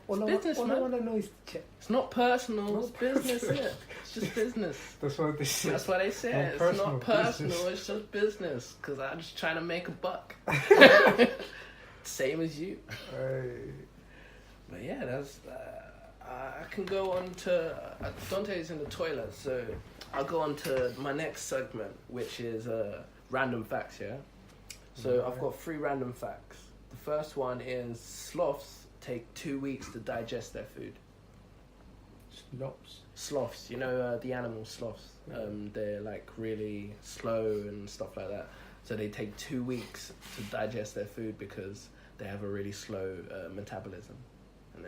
All I business, man. want to know is the check. It's not personal. It's business. Yeah, it's just business. That's what they say. That's what they say. Not It's personal, not personal. business. It's just business. Because I'm just trying to make a buck. Same as you. But yeah, that's. I can go on to. Dante's in the toilet, so I'll go on to my next segment, which is random facts. Yeah. So I've got 3 random facts. The first one is sloths take 2 weeks to digest their food. Sloths, you know the animal sloths. They're like really slow and stuff like that. So they take 2 weeks to digest their food because they have a really slow metabolism, and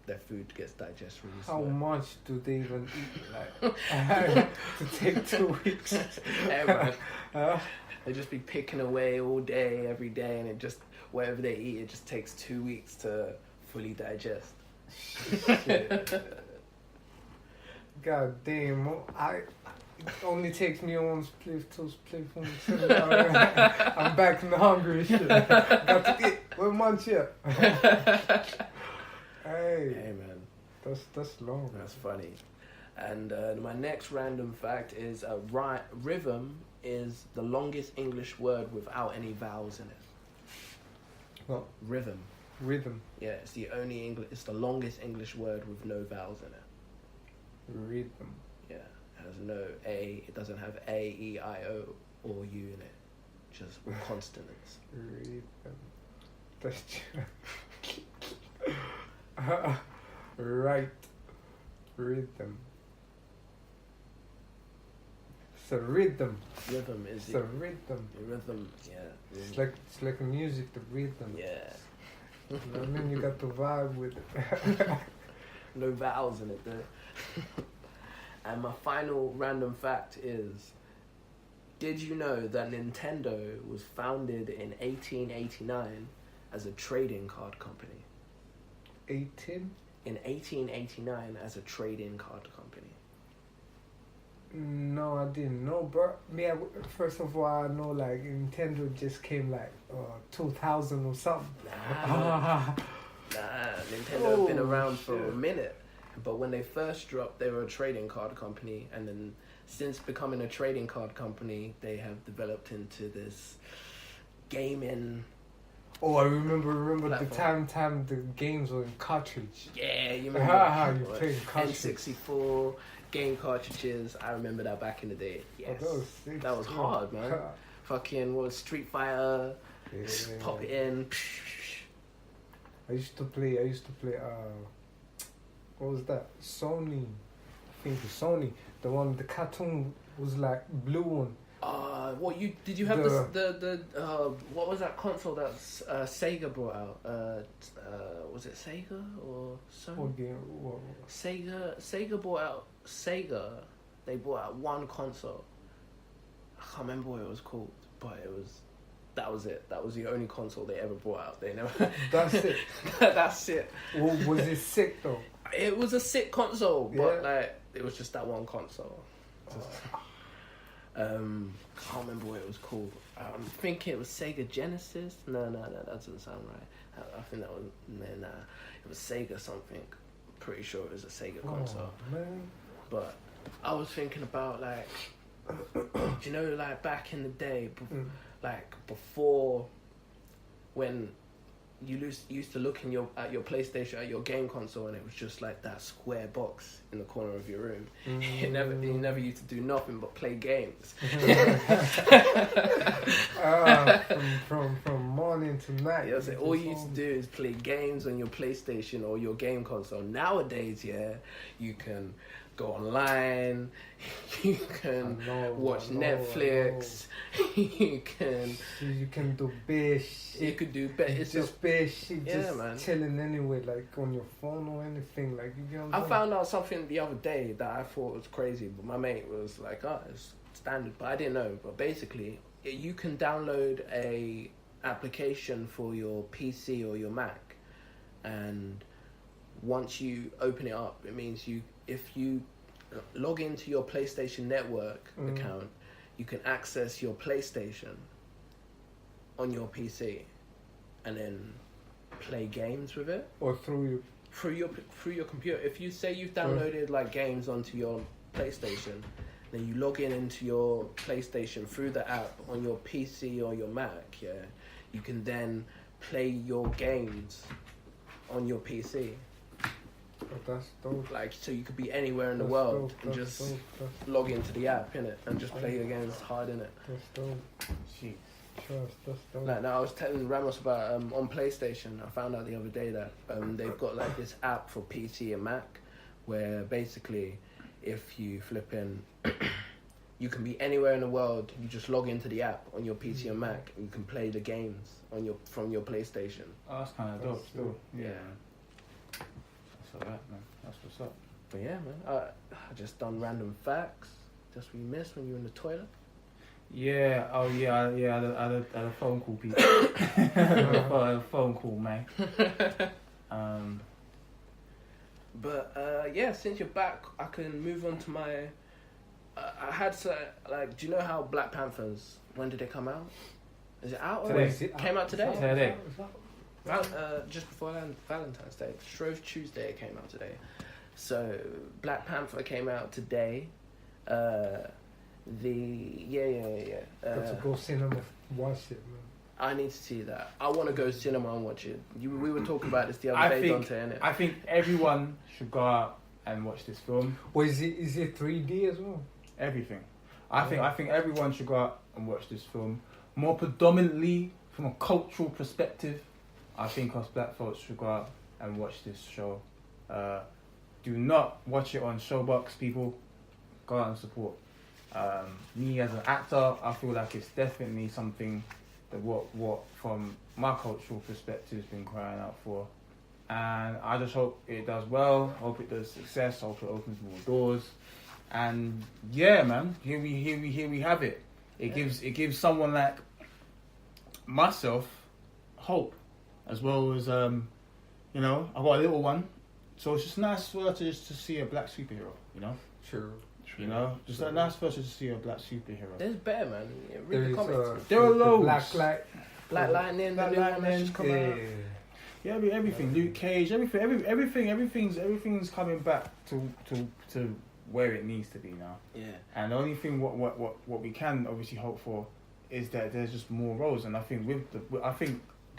their food gets digested really slow. How much do they even eat? Like to take 2 weeks? Yeah, man. They just be picking away all day, every day, and it just whatever they eat, it just takes 2 weeks to fully digest. Shit. God damn! It only takes me one split, 2 split, 1 split. I'm back in the hungry shit. Got to eat. We're munch here. Hey man, that's long. That's funny. And my next random fact is rhythm is the longest English word without any vowels in it. What? Rhythm. Yeah, it's it's the longest English word with no vowels in it. Rhythm. Yeah, it has no A. It doesn't have A, E, I, O, or U in it. Just consonants. Rhythm. That's right. Rhythm. It's a rhythm. Rhythm is it's a rhythm. Rhythm, yeah. It's like music, the rhythm. Yeah. I mean, you got to vibe with it. No vowels in it though. And my final random fact is, did you know that Nintendo was founded in 1889 as a trading card company? 18? In 1889 as a trading card company. No, I didn't know, bro. Yeah, first of all, I know like Nintendo just came like 2000 or something. Nah, Nintendo have been around for a minute. But when they first dropped, they were a trading card company, and then since becoming a trading card company, they have developed into this gaming. Oh, I remember platform. the time the games were in cartridge. Yeah, you remember? You played cartridge. N64 game cartridges. I remember that back in the day. Yes, oh, that was hard, man. Fucking Street Fighter. Yeah. Pop it in. I used to play. What was that? Sony. I think it was Sony. The one, the cartoon was like blue one. Did you have the what was that console that Sega brought out? Was it Sega or Sony? What game? What? Sega brought out They brought out one console. I can't remember what it was called, but that was it. That was the only console they ever brought out. They never. That's it. That's it. Well, was it sick though? It was a sick console, but like it was just that one console. Can't remember what it was called. I'm thinking it was Sega Genesis. No, that doesn't sound right. I think that was it was Sega something. Pretty sure it was a Sega console. Man. But I was thinking about like, you know, like back in the day, like before, when you used to look at your PlayStation, at your game console, and it was just like that square box in the corner of your room. You never used to do nothing but play games. From morning to night. Yeah, so all you used to do is play games on your PlayStation or your game console. Nowadays, you can go online, you can watch Netflix, you can do bare shit. You could do better. It's just bare shit, just man. chilling anyway, like on your phone or anything. Like, you know, I found out something the other day that I thought was crazy, but my mate was like, "Oh, it's standard," but I didn't know. But basically, you can download a application for your PC or your Mac, and once you open it up, it means if you log into your PlayStation Network account, you can access your PlayStation on your PC and then play games with it. Or through through your computer. If you say you've downloaded like games onto your PlayStation, then you log into your PlayStation through the app on your PC or your Mac. Yeah, you can then play your games on your PC. Oh, that's dope. Like, so you could be anywhere in the That's world dope, and that's just dope, that's log into the app, innit, and just play your games hard, innit. That's dope. Jeez. That's dope. Like, now I was telling Ramos about on PlayStation. I found out the other day that they've got like this app for PC and Mac, where basically, if you flip in, you can be anywhere in the world. You just log into the app on your PC and Mac, and you can play the games from your PlayStation. Oh, that's kind of dope. Still, Yeah. That's alright, man. That's what's up. But yeah, man, I just done random facts. Just what you missed when you were in the toilet. Yeah. Oh yeah. Yeah. I had a phone call, people. a phone call, man. But yeah, since you're back, I can move on to my. I had to like. Do you know how Black Panthers? When did it come out? Is it out? Today. It came out today. Today. Just before Valentine's Day, Shrove Tuesday. It came out today. So Black Panther came out today. Got to go cinema, watch it, man. I need to see that. I want to go cinema and watch it. We were talking about this the other day, Dante, innit? I think everyone should go out and watch this film. Well, is it 3D as well? Everything. I think everyone should go out and watch this film. More predominantly from a cultural perspective, I think us black folks should go out and watch this show. Do not watch it on Showbox, people. Go out and support. Me as an actor, I feel like it's definitely something that what from my cultural perspective has been crying out for. And I just hope it does well, hope it does success, hope it opens more doors. And yeah, man, here we have it. It gives someone like myself hope, as well as I've got a little one, so it's just nice for her to see a black superhero, True. You know, just a nice for her to see a black superhero. There's better, man. Yeah, read the comics. There are loads. Black Lightning, Black the new one Lightning, that's just come out. Yeah, I mean, everything. Luke Cage, everything's coming back to where it needs to be now. Yeah. And the only thing what we can obviously hope for is that there's just more roles. And I think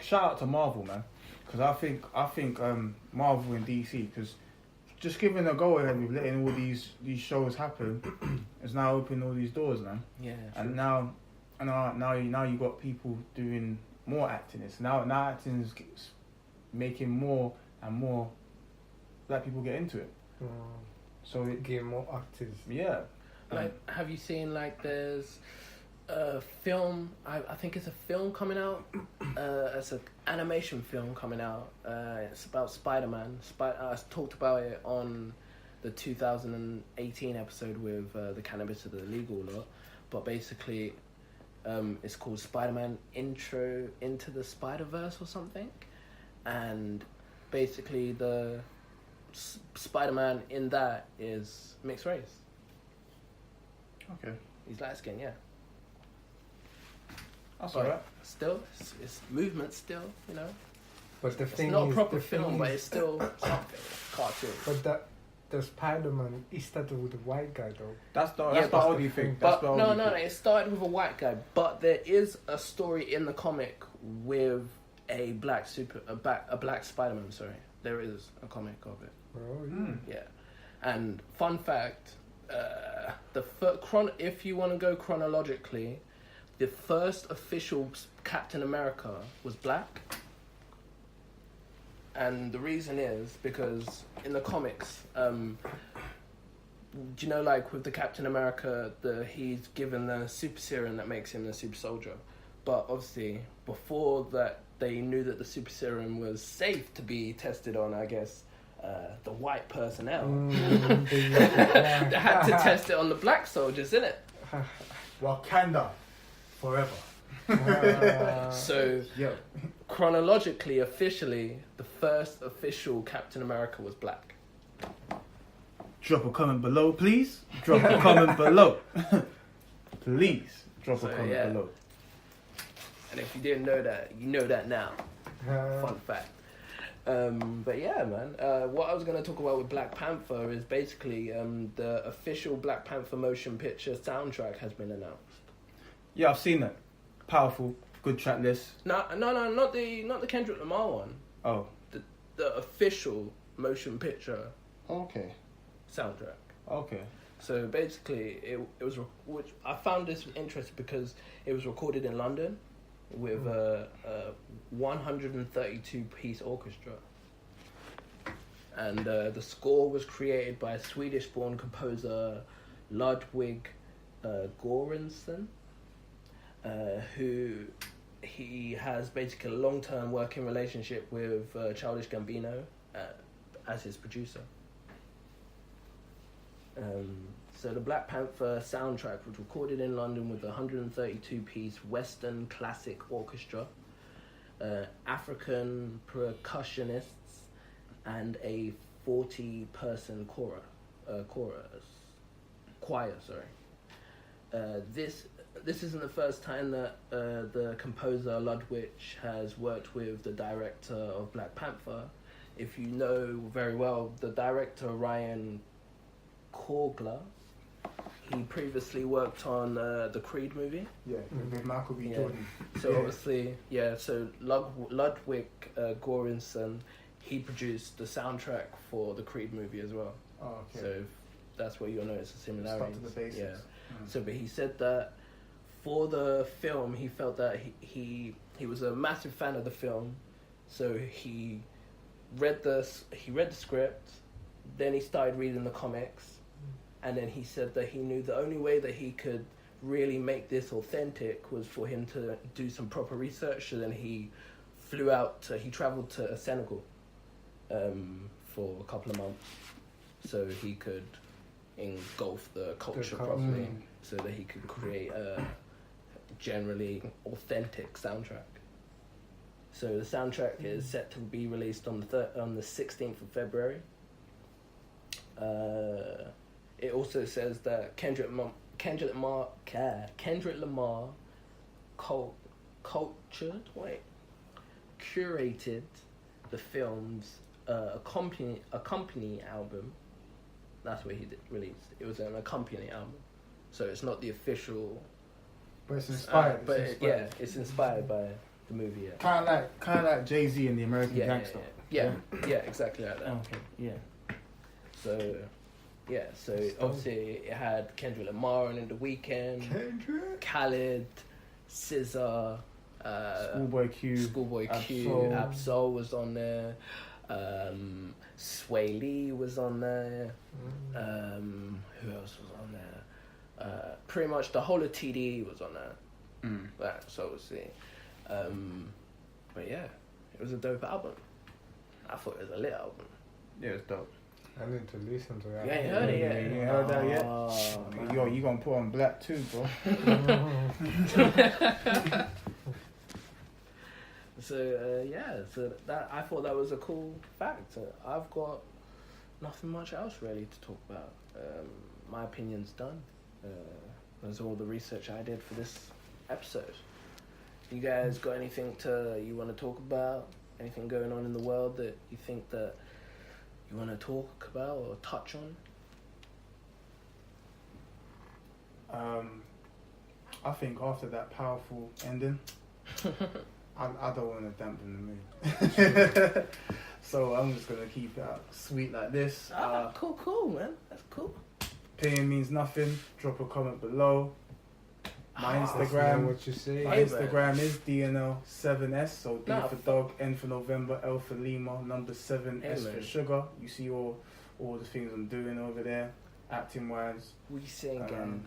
shout out to Marvel, man, because I think Marvel and DC, because just giving a go ahead with letting all these shows happen is now opening all these doors, man. Yeah. And now you got people doing more acting. It's now acting is making more and more black people get into it. So it get more actors. Yeah. Like, have you seen like there's a film? I think it's a film coming out. It's an animation film coming out. It's about Spider-Man. I talked about it on the 2018 episode with the Cannabis of the Legal lot. But basically, it's called Spider-Man Intro into the Spider-Verse or something. And basically the Spider-Man in that is mixed race. Okay. He's light skinned, yeah. That's alright. Still, it's movement still, But the thing it's not is, a proper film, but it's still something. Cartoon. But the Spider-Man, he started with a white guy though. That's the only thing. But no, it started with a white guy. But there is a story in the comic with a black Spider-Man. Sorry, there is a comic of it. Oh yeah. Yeah, and fun fact, if you want to go chronologically, the first official Captain America was black. And the reason is because in the comics, do you know, like with the Captain America, he's given the super serum that makes him the super soldier. But obviously, before that, they knew that the super serum was safe to be tested on, I guess, the white personnel. They had to test it on the black soldiers, innit? Wakanda forever. So, chronologically, officially, the first official Captain America was black. Drop a comment below, please. Drop a comment below. Please drop a comment below. And if you didn't know that, you know that now. Fun fact. But yeah, man. What I was going to talk about with Black Panther is basically the official Black Panther motion picture soundtrack has been announced. Yeah, I've seen it. Powerful, good track list. No, not the Kendrick Lamar one. Oh, The official motion picture okay. soundtrack. Okay. So basically, it was which I found this interesting because it was recorded in London with a 132-piece orchestra, and the score was created by Swedish-born composer Ludwig Göransson, who he has basically a long-term working relationship with Childish Gambino as his producer. So the Black Panther soundtrack was recorded in London with a 132-piece Western classic orchestra, African percussionists, and a 40-person choir. This isn't the first time that the composer Ludwig has worked with the director of Black Panther. If you know very well, the director Ryan Coogler, he previously worked on the Creed movie. Yeah, with Michael B. Jordan. So obviously, so Ludwig Göransson, he produced the soundtrack for the Creed movie as well. Oh, okay. So that's where you'll notice the similarities. Start to the basics. Yeah. So, but he said that for the film, he felt that he was a massive fan of the film, so he read the script, then he started reading the comics, and then he said that he knew the only way that he could really make this authentic was for him to do some proper research. So then he traveled to Senegal for a couple of months so he could engulf the culture properly, so that he could create a generally authentic soundtrack. So the soundtrack is set to be released on the 16th of February. It also says that Kendrick Lamar curated the film's accompanying album. That's what he released. It was an accompanying album, so it's not the official. But it's inspired. It's inspired by the movie. Yeah. Kind of like Jay-Z and the American Gangster. Yeah, exactly like that. Okay. Yeah. So obviously it had Kendrick Lamar in The Weeknd, Khaled, SZA, Schoolboy Q, Absol was on there, Sway Lee was on there, who else was on there? Pretty much the whole of TDE was on there. Right, so obviously, but yeah, it was a dope album. I thought it was a lit album. Yeah, it's dope. I need to listen to that. You ain't heard it yet? You ain't heard that yet? Yo, you gonna put on Black too, bro. So that I thought that was a cool fact. I've got nothing much else really to talk about. My opinion's done. That's all the research I did for this episode. You guys got anything you want to talk about? Anything going on in the world that you think that you want to talk about or touch on? I think after that powerful ending, I don't want to dampen the mood. So I'm just going to keep it sweet like this. Cool, man. That's cool. Opinion means nothing. Drop a comment below. My Instagram, what you say. My Instagram is DNL7S, so D for dog, N for November, L for Lima, number 7, S for sugar. You see all the things I'm doing over there, acting wise. We sing again.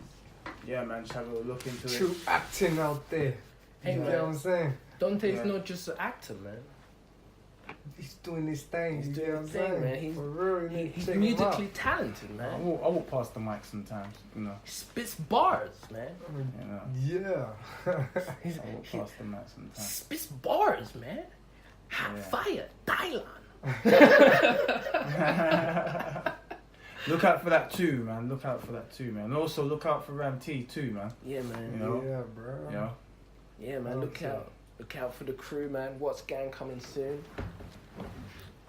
Yeah, man, just have a look into it. True acting out there. Hey, you know man. what I'm saying? Dante's not just an actor, man. He's doing his thing. He's you doing know what his I'm thing, saying? man. He's Check him musically out. talented, man. I walk past the mic sometimes, you know. He spits bars, man. You know. Yeah. I walk past the mic sometimes. Spits bars, man. Hot fire, Thailand. Look out for that too, man. And also look out for Ram T too, man. Yeah, man. You know? Yeah, bro. Yeah. Yeah, man. Look out for the crew, man. What's gang coming soon?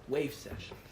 Wave Sessions.